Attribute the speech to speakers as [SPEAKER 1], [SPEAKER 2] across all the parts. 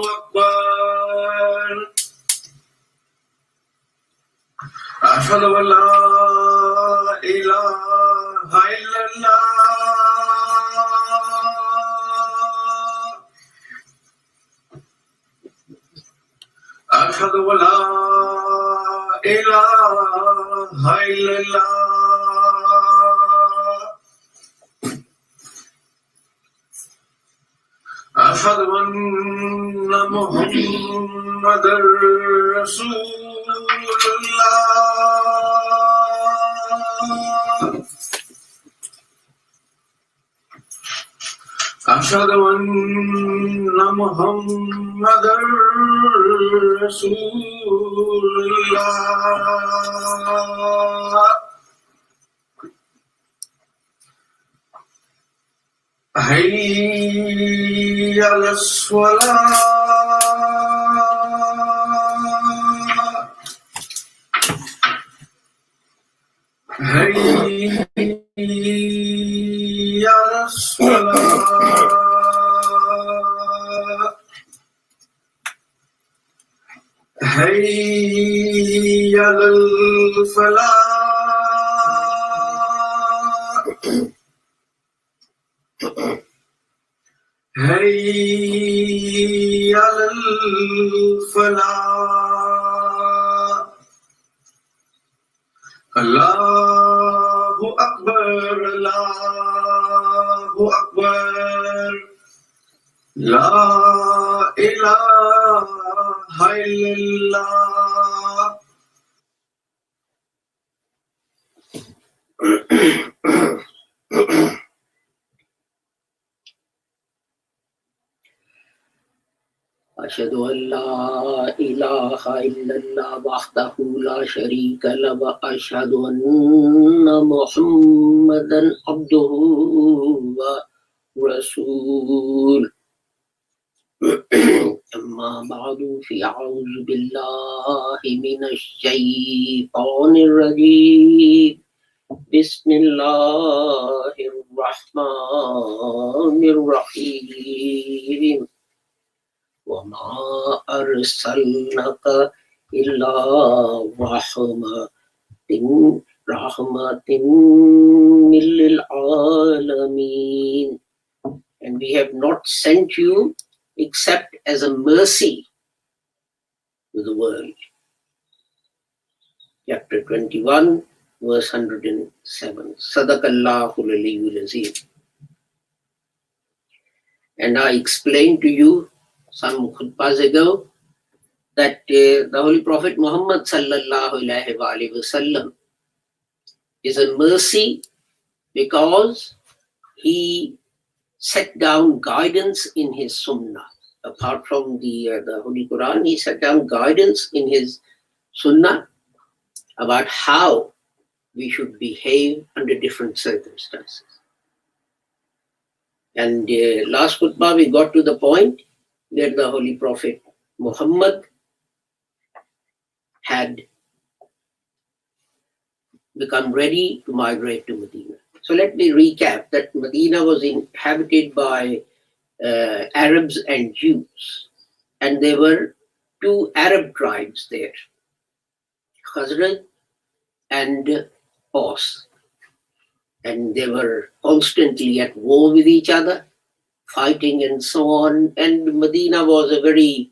[SPEAKER 1] أكبر أشهد أن لا إله إلا الله أشهد أن لا إله إلا الله أشهد أن محمدا رسول الله أشهد أن محمدا رسول الله حي على الصلاة حي على الصلاة حي على الفلاح حي على الفلاح الله أكبر الله أكبر لا إله إلا الله
[SPEAKER 2] أشهد أن لا إله إلا الله وحده لا شريك له وأشهد أن محمدا عبده ورسوله أما بعد فأعوذ بالله من الشيطان الرجيم بسم الله الرحمن الرحيم وما أرسلناك إلا رحمة للعالمين. And we have not sent you except as a mercy to the world. Chapter 21, verse 107. Sadaqallahul Aliyyul Azim. And I explained to you some khutbahs ago that the Holy Prophet Muhammad sallallahu alaihi wasallam is a mercy because he set down guidance in his Sunnah. Apart from the Holy Quran, he set down guidance in his Sunnah about how we should behave under different circumstances. And last khutbah we got to the point where the Holy Prophet Muhammad had become ready to migrate to Medina. So let me recap that Medina was inhabited by Arabs and Jews, and there were two Arab tribes there, Khazraj and Aus, and they were constantly at war with each other, fighting and so on, and Medina was a very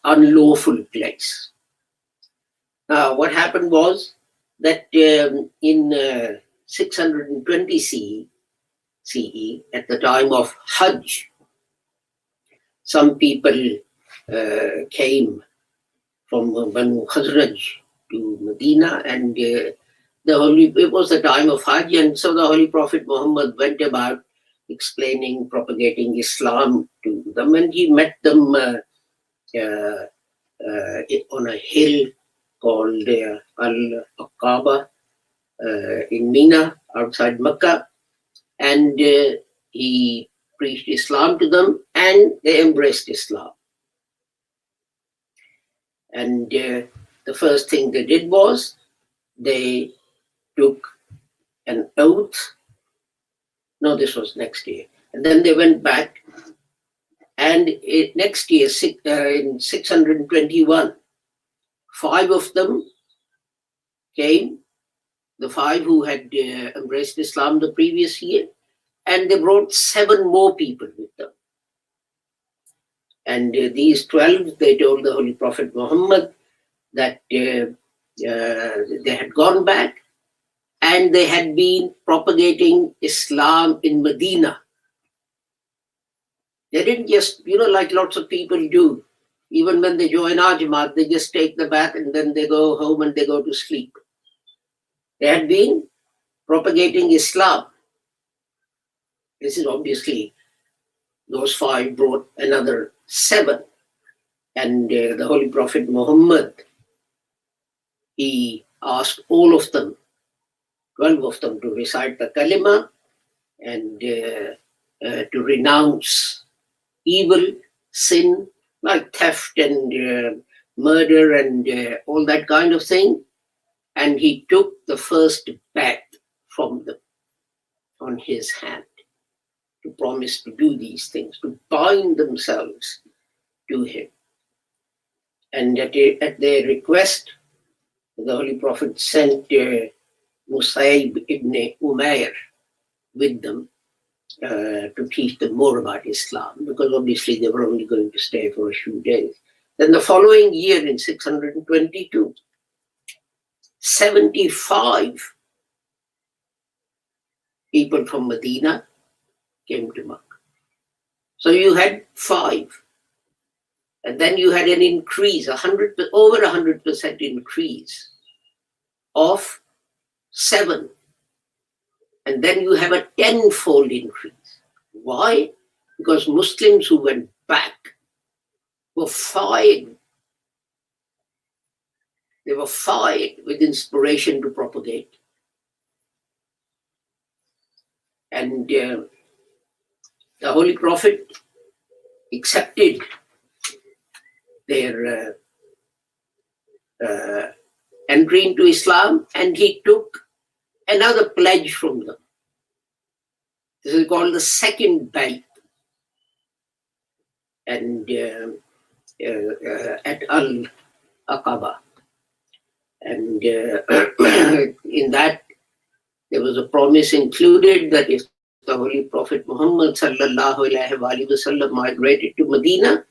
[SPEAKER 2] unlawful place. Now, what happened was that in 620 CE, at the time of Hajj, some people came from Banu Khazraj to Medina, and it was the time of Hajj, and so the Holy Prophet Muhammad went about explaining, propagating Islam to them, and he met them on a hill called Al-Aqaba in Mina, outside Mecca, and he preached Islam to them, and they embraced Islam. And the first thing they did was they took an oath. No, this was next year. And then they went back. And next year, in 621, 5 of them came, the 5 who had embraced Islam the previous year, and they brought 7 more people with them. And these 12, they told the Holy Prophet Muhammad that they had gone back and they had been propagating Islam in Medina. They didn't just, like lots of people do, even when they join our Jamaat, they just take the bath and then they go home and they go to sleep. They had been propagating Islam. This is obviously, those 5 brought another 7. And the Holy Prophet Muhammad, he asked all of them, 12 of them, to recite the kalima and to renounce evil, sin, like theft and murder and all that kind of thing. And he took the first bet from them on his hand to promise to do these things, to bind themselves to him. And at their request, the Holy Prophet sent Musayb ibn Umair with them to teach them more about Islam, because obviously they were only going to stay for a few days. Then the following year, in 622, 75 people from Medina came to Makkah. So you had 5. And then you had an increase, over 100% increase of 7. And then you have a 10-fold increase. Why? Because Muslims who went back were fired. They were fired with inspiration to propagate. And the Holy Prophet accepted their entry into Islam, and he took another pledge from them. This is called the second bayt. And at Al-Aqaba. And in that, there was a promise included that if the Holy Prophet Muhammad sallallahu alaihi wasallam migrated to Medina,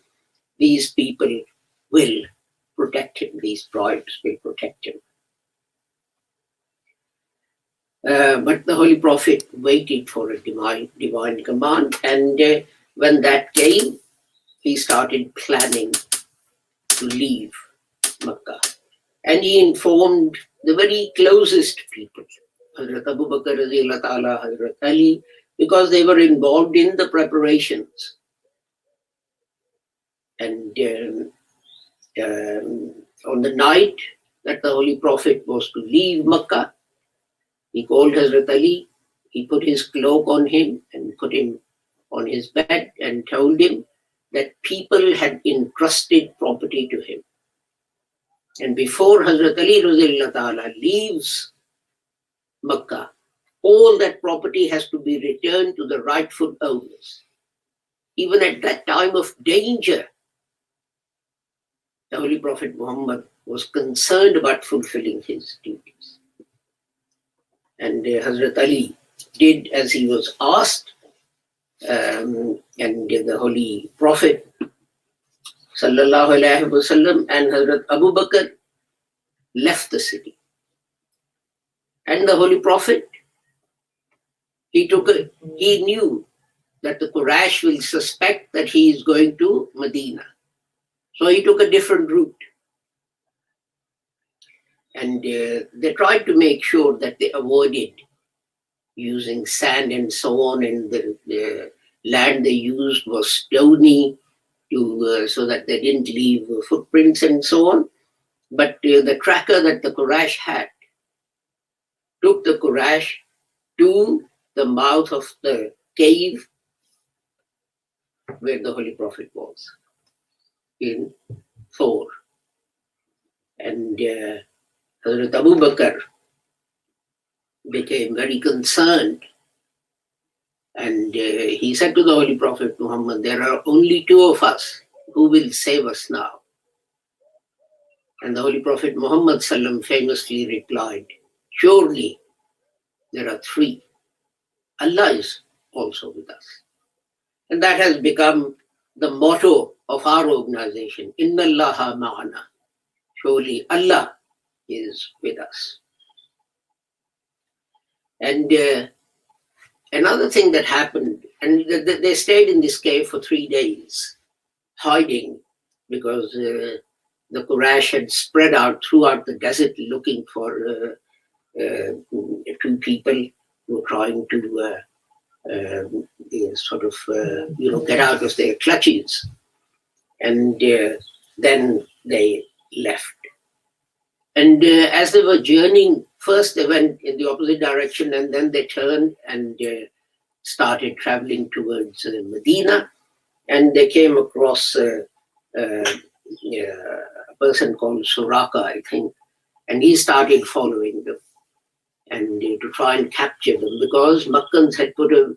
[SPEAKER 2] these people will protect him, these tribes will protect him. But the Holy Prophet waited for a divine command, and when that came, he started planning to leave Makkah. And he informed the very closest people, Hazrat Abu Bakr, Hazrat Ali, because they were involved in the preparations. And on the night that the Holy Prophet was to leave Makkah, he called Hazrat Ali, he put his cloak on him and put him on his bed and told him that people had entrusted property to him. And before Hazrat Ali leaves Makkah, all that property has to be returned to the rightful owners. Even at that time of danger, the Holy Prophet Muhammad was concerned about fulfilling his duties. And Hazrat Ali did as he was asked, and the Holy Prophet sallallahu alaihi wasallam and Hazrat Abu Bakr left the city. And the Holy Prophet, he knew that the Quraysh will suspect that he is going to Medina. So he took a different route. And they tried to make sure that they avoided using sand and so on, and the land they used was stony so that they didn't leave footprints and so on. But the tracker that the Quraysh had took the Quraysh to the mouth of the cave where the Holy Prophet was, in Thor. And Hazrat Abu Bakr became very concerned And he said to the Holy Prophet Muhammad, there are only two of us. Who will save us now? And the Holy Prophet Muhammad sallam famously replied, surely there are three. Allah is also with us. And that has become the motto of our organization, Inna Allaha ma'ana. Surely Allah is with us. And another thing that happened, and they stayed in this cave for 3 days, hiding, because the Quraysh had spread out throughout the desert looking for two people who were trying to get out of their clutches. And then they left. And as they were journeying, first they went in the opposite direction, and then they turned and started traveling towards Medina. And they came across a person called Suraka, I think, and he started following them and to try and capture them, because Makkans had put a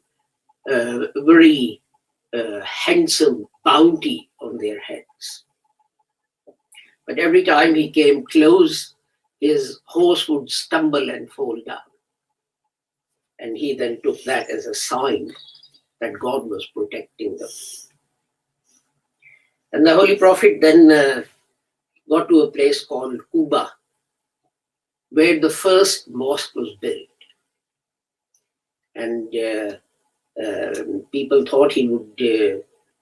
[SPEAKER 2] very handsome bounty on their heads. But every time he came close, his horse would stumble and fall down. And he then took that as a sign that God was protecting them. And the Holy Prophet then got to a place called Quba, where the first mosque was built. And people thought he would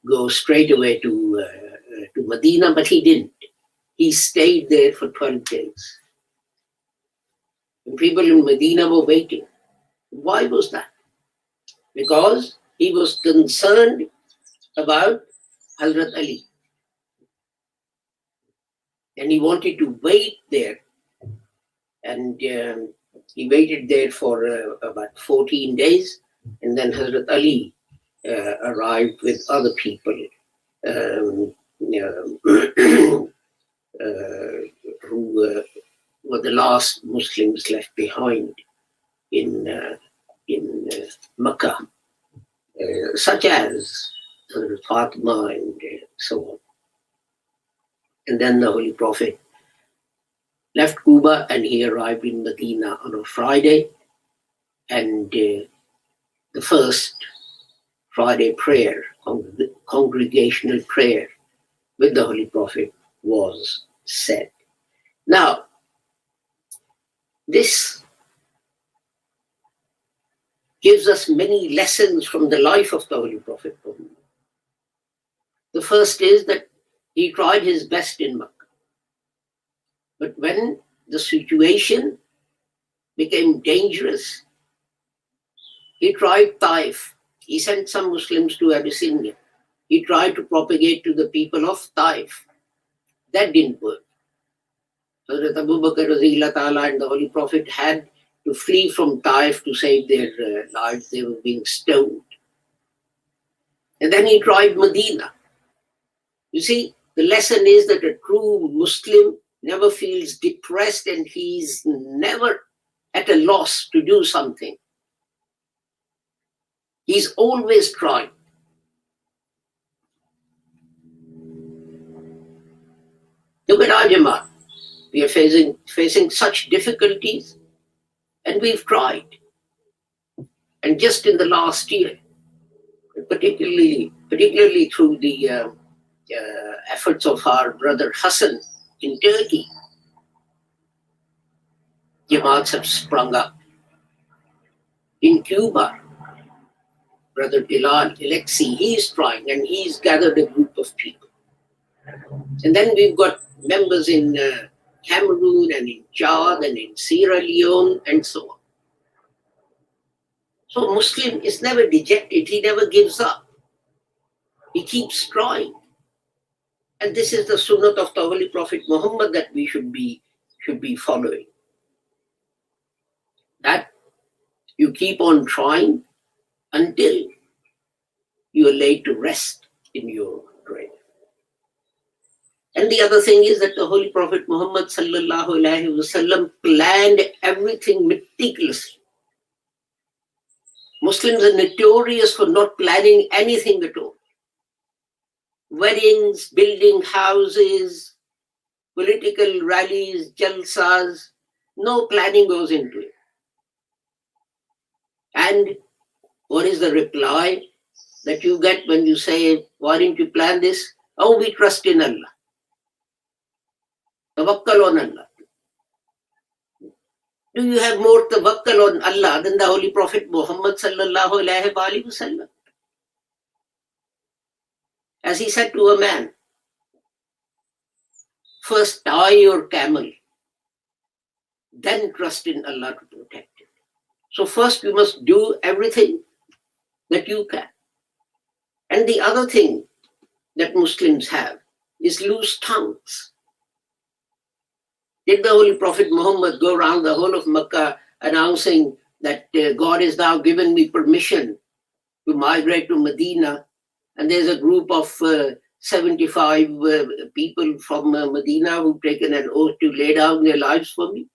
[SPEAKER 2] go straight away to Medina, but he didn't. He stayed there for 12 days. And people in Medina were waiting. Why was that? Because he was concerned about Hazrat Ali. And he wanted to wait there. And he waited there for about 14 days. And then Hazrat Ali arrived with other people who were the last Muslims left behind in Makkah, such as Fatima and so on. And then the Holy Prophet left Quba and he arrived in Medina on a Friday. And the first Friday prayer, congregational prayer with the Holy Prophet was said. Now, this gives us many lessons from the life of the Holy Prophet. The first is that he tried his best in Makkah. But when the situation became dangerous, he tried Taif. He sent some Muslims to Abyssinia. He tried to propagate to the people of Taif. That didn't work. Hazrat Abu Bakr Radhiyallahu Ta'ala and the Holy Prophet had to flee from Taif to save their lives. They were being stoned. And then he tried Medina. You see, the lesson is that a true Muslim never feels depressed and he's never at a loss to do something. He's always trying. Look at our Jamaat. We are facing such difficulties, and we've tried. And just in the last year, particularly through the efforts of our brother Hassan in Turkey, Jamaats have sprung up. In Cuba, Brother Bilal Alexi, he's trying and he's gathered a group of people. And then we've got members in Cameroon and in Chad and in Sierra Leone and so on. So a Muslim is never dejected, he never gives up. He keeps trying. And this is the sunnah of the Holy Prophet Muhammad that we should be following. That you keep on trying until you are laid to rest in your grave. And the other thing is that the Holy Prophet Muhammad sallallahu alaihi wasallam planned everything meticulously. Muslims are notorious for not planning anything at all. Weddings, building houses, political rallies, jalsas, no planning goes into it. And what is the reply that you get when you say, why didn't you plan this? Oh, we trust in Allah. Tawakkal on Allah. Do you have more tawakkal on Allah than the Holy Prophet Muhammad sallallahu alaihi wasallam? As he said to a man, first tie your camel, then trust in Allah to protect it. So first you must do everything that you can. And the other thing that Muslims have is loose tongues. Did the Holy Prophet Muhammad go around the whole of Makkah announcing that God has now given me permission to migrate to Medina, and there's a group of 75 people from Medina who've taken an oath to lay down their lives for me?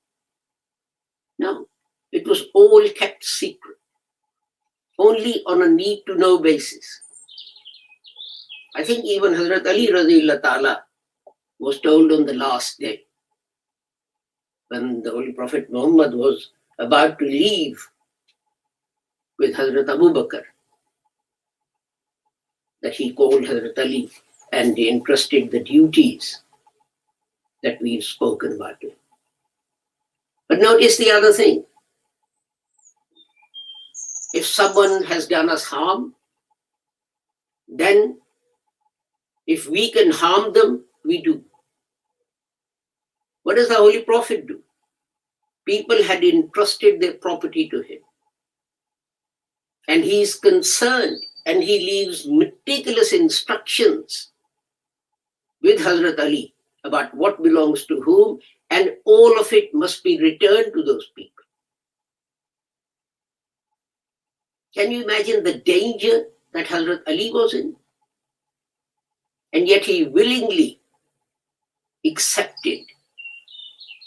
[SPEAKER 2] No, it was all kept secret, only on a need-to-know basis. I think even Hazrat Ali Radhiyallahu Ta'ala was told on the last day, when the Holy Prophet Muhammad was about to leave with Hazrat Abu Bakr, that he called Hazrat Ali and he entrusted the duties that we've spoken about. But notice the other thing. If someone has done us harm, then if we can harm them, we do. What does the Holy Prophet do? People had entrusted their property to him. And he is concerned and he leaves meticulous instructions with Hazrat Ali about what belongs to whom, and all of it must be returned to those people. Can you imagine the danger that Hazrat Ali was in? And yet he willingly accepted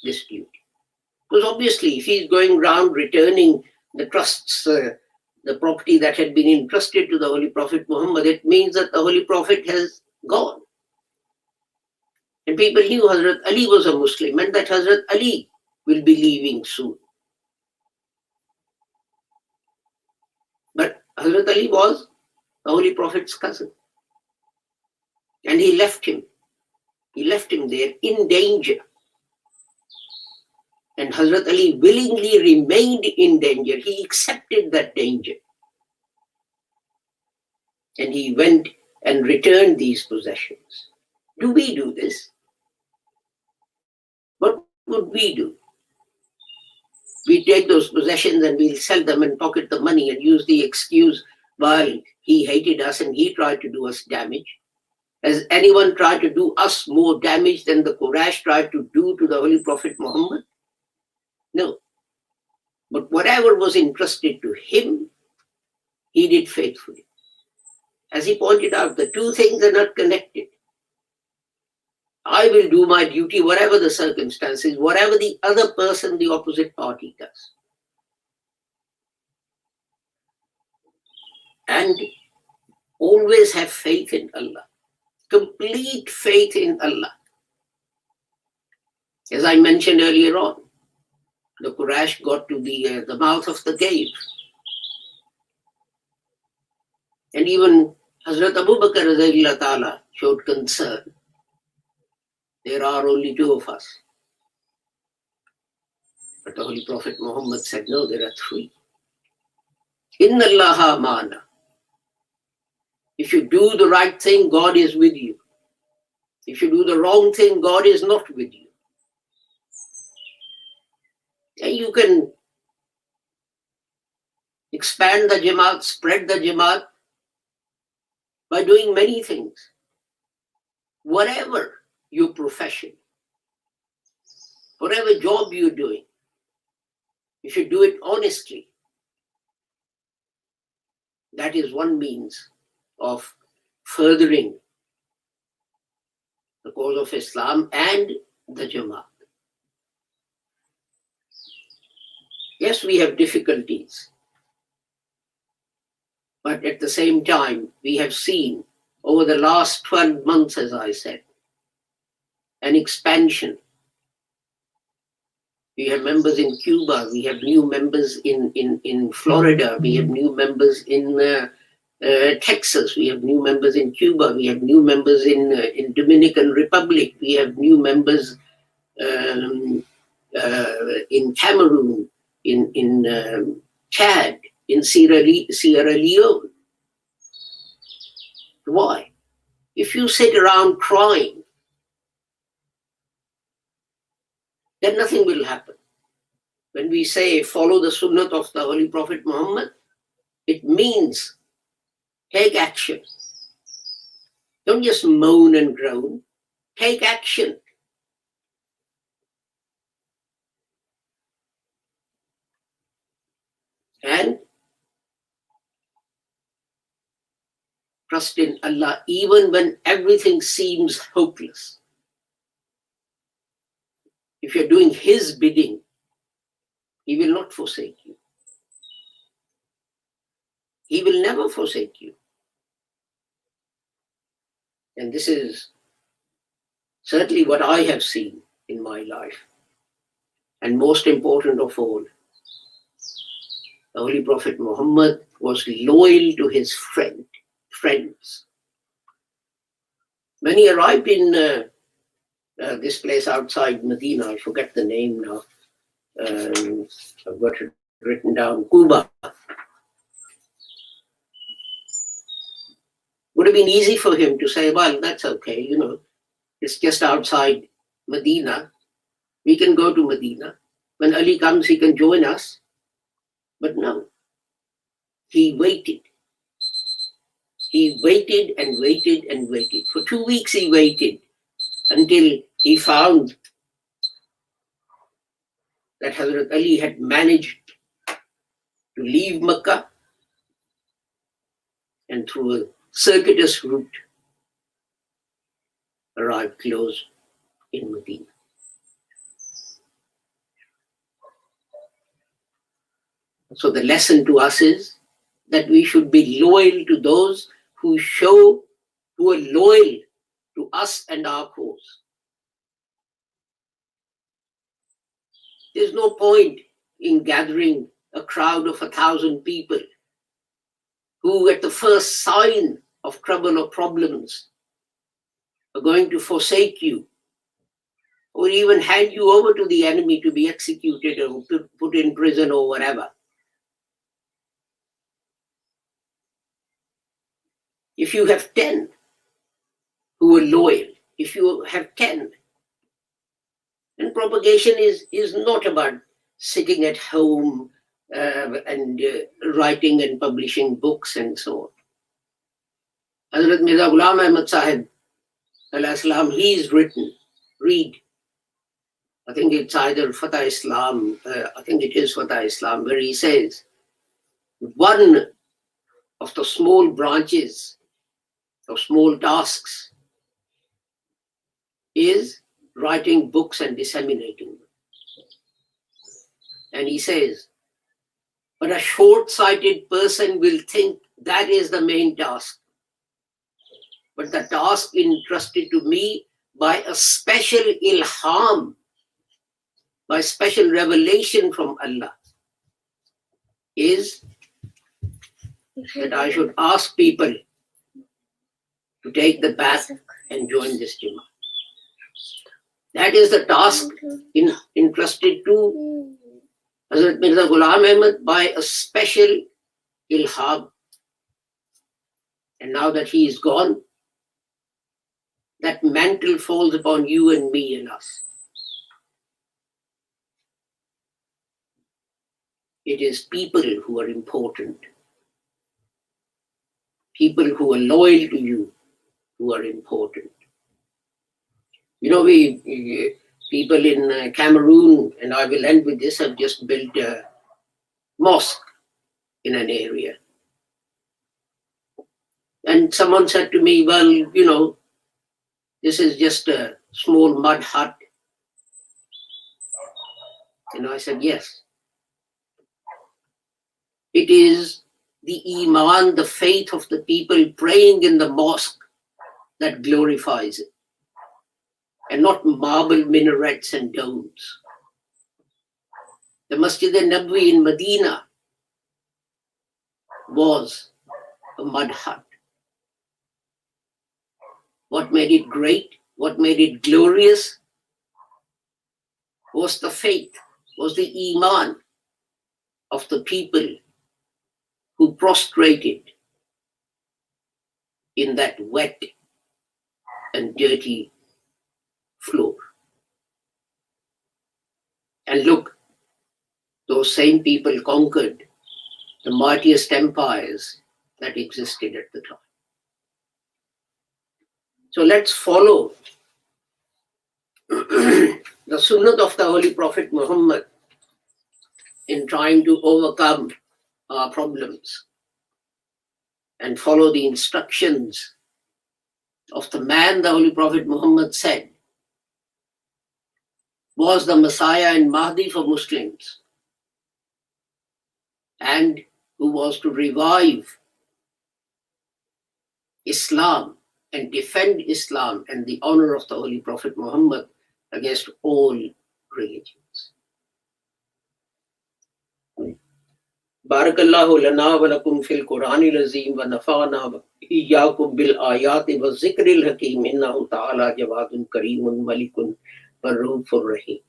[SPEAKER 2] this duty. Because obviously, if he's going around returning the trusts, the property that had been entrusted to the Holy Prophet Muhammad, it means that the Holy Prophet has gone. And people knew Hazrat Ali was a Muslim and that Hazrat Ali will be leaving soon. But Hazrat Ali was the Holy Prophet's cousin. And he left him. He left him there in danger. And Hazrat Ali willingly remained in danger. He accepted that danger. And he went and returned these possessions. Do we do this? What would we do? We take those possessions and we'll sell them and pocket the money and use the excuse, well, he hated us and he tried to do us damage. Has anyone tried to do us more damage than the Quraysh tried to do to the Holy Prophet Muhammad? No. But whatever was entrusted to him, he did faithfully. As he pointed out, the two things are not connected. I will do my duty, whatever the circumstances, whatever the other person, the opposite party does. And always have faith in Allah. Complete faith in Allah. As I mentioned earlier on, the Quraysh got to the mouth of the cave. And even Hazrat Abu Bakr Radhiyallahu Ta'ala showed concern. There are only two of us. But the Holy Prophet Muhammad said, no, there are three. Inna Allaha ma'ana. If you do the right thing, God is with you. If you do the wrong thing, God is not with you. And you can expand the Jamaat, spread the Jamaat by doing many things. Whatever your profession, whatever job you're doing, if you do it honestly, that is one means of furthering the cause of Islam and the Jamaat. Yes, we have difficulties. But at the same time, we have seen over the last 12 months, as I said, an expansion. We have members in Cuba, we have new members in Florida, we have new members in Texas, we have new members in Cuba, we have new members in Dominican Republic, we have new members in Cameroon, in Chad, in Sierra Leone. Why? If you sit around crying, then nothing will happen. When we say follow the sunnah of the Holy Prophet Muhammad, it means take action. Don't just moan and groan. Take action. And trust in Allah even when everything seems hopeless. If you're doing His bidding, He will not forsake you. He will never forsake you. And this is certainly what I have seen in my life. And most important of all, the Holy Prophet Muhammad was loyal to his friends. When he arrived in this place outside Medina, I forget the name now, I've got it written down, Cuba. Would have been easy for him to say, well, that's okay, it's just outside Medina. We can go to Medina. When Ali comes, he can join us. But no, he waited. He waited and waited and waited. For 2 weeks he waited until he found that Hazrat Ali had managed to leave Mecca and through a circuitous route arrived close in Medina. So the lesson to us is that we should be loyal to those who are loyal to us and our cause. There's no point in gathering a crowd of 1,000 people who at the first sign of trouble or problems are going to forsake you or even hand you over to the enemy to be executed or put in prison or whatever. If you have 10 who are loyal, if you have 10, and propagation is not about sitting at home and writing and publishing books and so on. Hazrat Mirza Ghulam Ahmad Sahib, alayhi salam, he's written, read. I think it's either Fatah Islam, Fatah Islam, where he says, one of the small branches of small tasks is writing books and disseminating them. And he says, but a short-sighted person will think that is the main task. But the task entrusted to me by a special ilham, by special revelation from Allah, is that I should ask people to take the path and join this Jamaat. That is the task entrusted to Hazrat Mirza Ghulam Ahmad by a special ilham. And now that he is gone, that mantle falls upon you and me and us. It is people who are important. People who are loyal to you who are important. We people in Cameroon, and I will end with this, have just built a mosque in an area. And someone said to me, well, this is just a small mud hut. And I said, yes. It is the iman, the faith of the people praying in the mosque that glorifies it, and not marble minarets and domes. The Masjid al-Nabawi in Medina was a mud hut. What made it great, what made it glorious, was the faith, was the iman of the people who prostrated in that wet and dirty floor. And look, those same people conquered the mightiest empires that existed at the time. So let's follow the sunnah of the Holy Prophet Muhammad in trying to overcome our problems and follow the instructions of the man the Holy Prophet Muhammad said was the Messiah and Mahdi for Muslims, and who was to revive Islam and defend Islam and the honor of the Holy Prophet Muhammad against all religions. Barakallahu lana wa lakum fil Qur'anil Azim wa nafa'ana wa iyyakum bil ayati wa zikril hakim innahu ta'ala jawadun kareemun malikun barrufur rahim.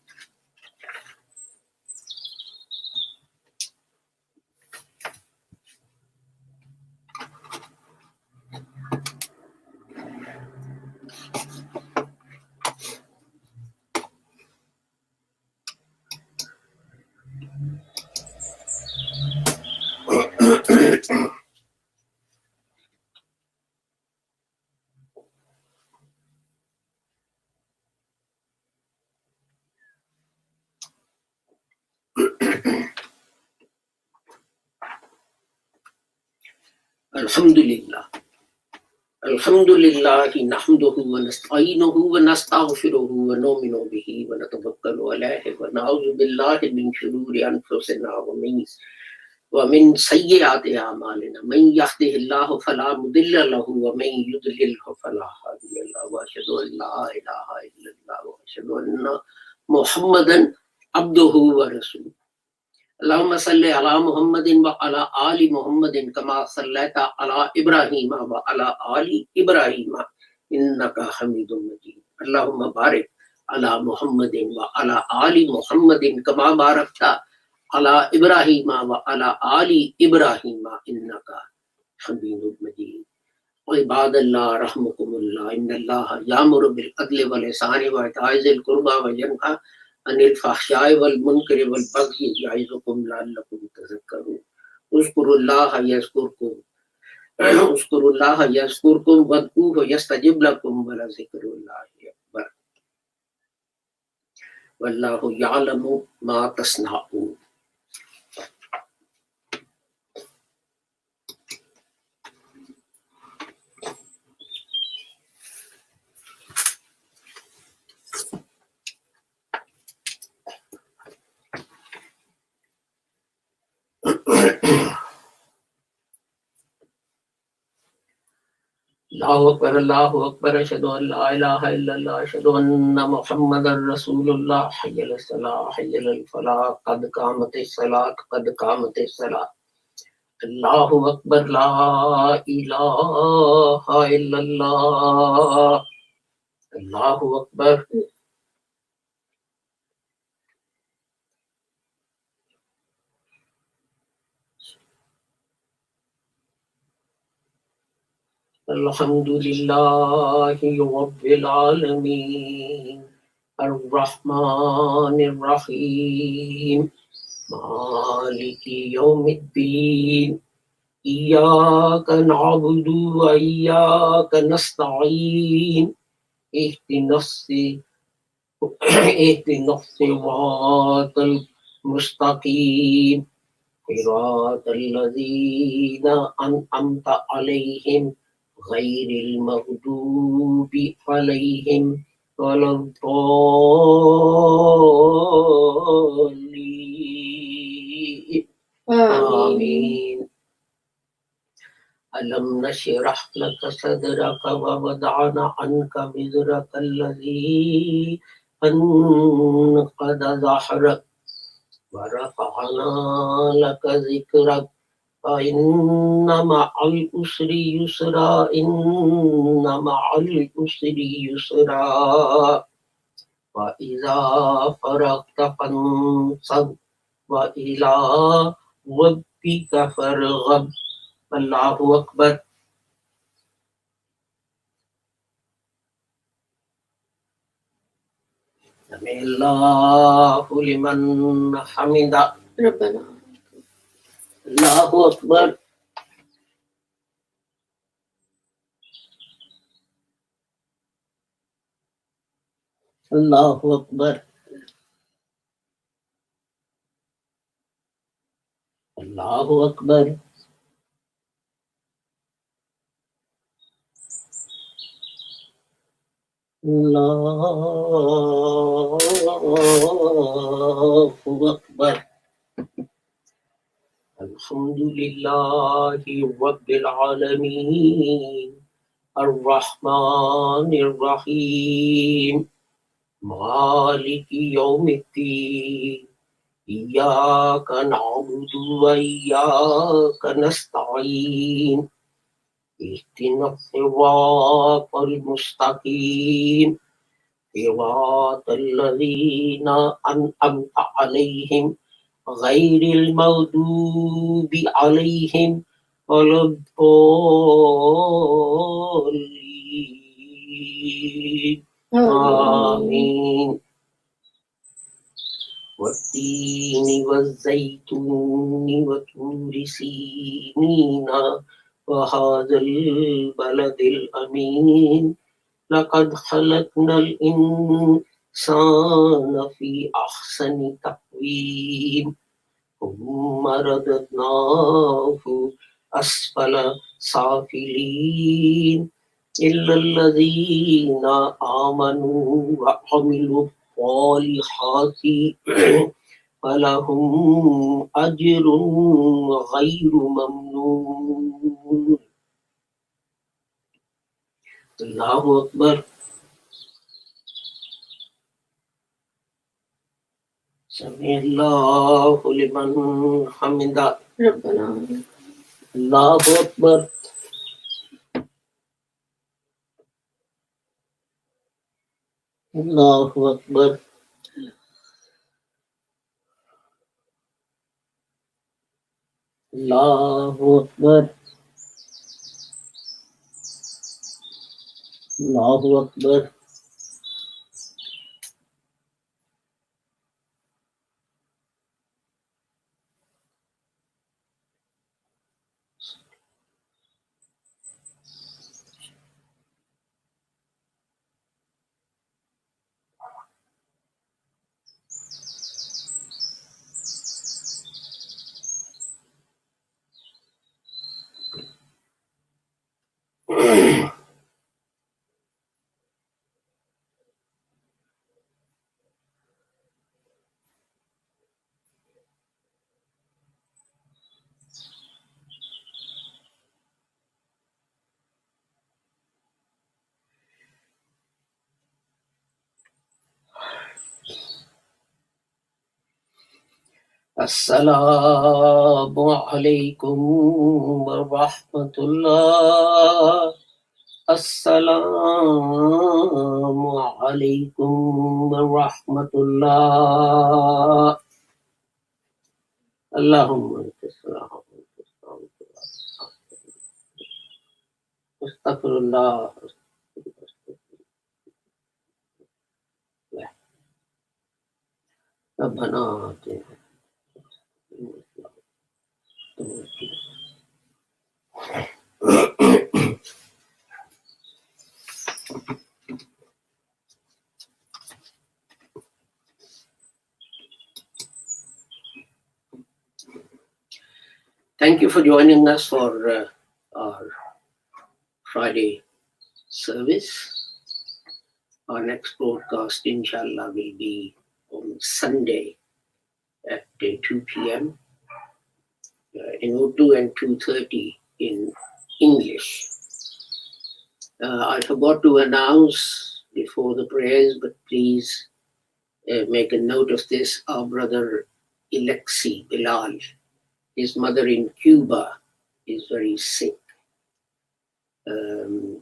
[SPEAKER 2] Alhamdulillah. Alhamdulillah nahmaduhu wa nasta'inuhu wa nastaghfiruhu wa nu'minu bihi wa natawakkalu alayhi wa na'udhu billahi min shururi anfusina wa min sayyiati a'malina. Man yahdihillahu fala mudilla lahu wa man yudlilhu fala hadiya lahu. Wa ashhadu an la ilaha illallah wa ashhadu anna Muhammadan abduhu wa rasuluhu. Allahumma salli ala Muhammadin wa ala ali Muhammadin kama sallaita ala Ibrahim wa ala ali Ibrahim innaka Hamidum Majid. Allahumma barik ala Muhammadin wa ala ali Muhammadin kama barakta ala Ibrahim wa ala ali Ibrahim innaka Hamidum Majid. Wa ibadallah rahmakumullah innallaha ya'muru bil adli wal ihsani wa ita'i zil qurba wa yanha anil fahsha'i wal munkari wal baghi ya'izukum la'allakum tadhakkarun. Uzkurullaha yazkurkum wad'uhu yastajib lakum wa la zikrullahi akbar. Wallahu ya'lamu ma tasna'un. Allahu Akbar, ashhadu an la ilaha illallah, ashhadu anna Muhammadar Rasulullah, hayya ala salah, hayya ala falah, qad qamatis salat, qad qamatis salat. Allahu Akbar, la ilaha illallah. Allahu Akbar. Alhamdulillahi Rabbil Alameen, Ar-Rahmanir Rahim, Maliki Yawmiddin, Iyyaka na'budu wa iyyaka nasta'in, ihdinas siratal mustaqim, siratal ladzina an'amta 'alaihim ghairil maghdubi 'alaihim waladdallin. Amin. ألم نشرح لك صدرك ووضعنا عنك وزرك الذي أنقض ظهرك ورفعنا لك ذكرك فإن مع العسر يسرا إن مع العسر يسرا وإذا فرغت فانصب وإلى ربك فارغب الله أكبر. سمع الله لمن حمده
[SPEAKER 3] ربنا
[SPEAKER 2] الله أكبر. الله أكبر. الله أكبر. الله أكبر. الحمد لله رب العالمين الرحمن الرحيم مالك يوم الدين إياك نعبد وإياك نستعين اهدنا الصراط المستقيم صراط الذين أنعمت عليهم غير المغضوب عليهم ولا الضالين آمين. والتين والزيتون وطور سينين وهذا البلد الأمين لقد خلقنا الإنسان في أحسن تقويم ثم رددناه أسفل سافلين إلا الذين آمنوا وعملوا الصالحات فلهم أجر غير ممنون. الله أكبر. سمع الله لمن حمده
[SPEAKER 3] ربنا
[SPEAKER 2] الله أكبر. الله أكبر. الله أكبر. الله أكبر. السلام عليكم ورحمة الله. السلام عليكم ورحمة الله. اللهم أنت السلام أستغفر الله. ربنا آتنا Thank you for joining us for our Friday service. Our next broadcast, inshallah, will be on Sunday at 2 p.m. In Urdu and 2:30 in English. I forgot to announce before the prayers, but please make a note of this. Our brother Alexi Bilal, his mother in Cuba, is very sick. And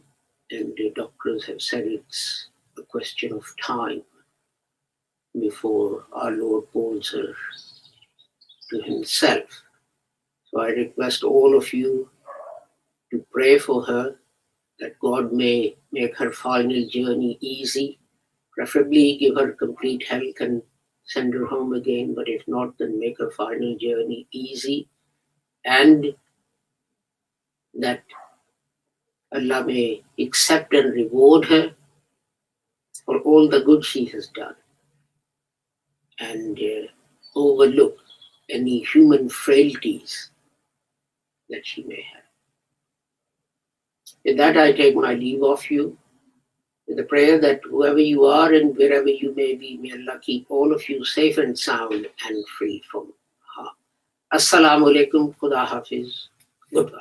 [SPEAKER 2] the doctors have said it's a question of time before our Lord calls her to himself. So I request all of you to pray for her, that God may make her final journey easy, preferably give her complete health and send her home again, but if not, then make her final journey easy, and that Allah may accept and reward her for all the good she has done, and overlook any human frailties that she may have. With that, I take my leave of you, with the prayer that whoever you are and wherever you may be, may Allah keep all of you safe and sound and free from harm. Assalamu alaikum, Khuda Hafiz, goodbye.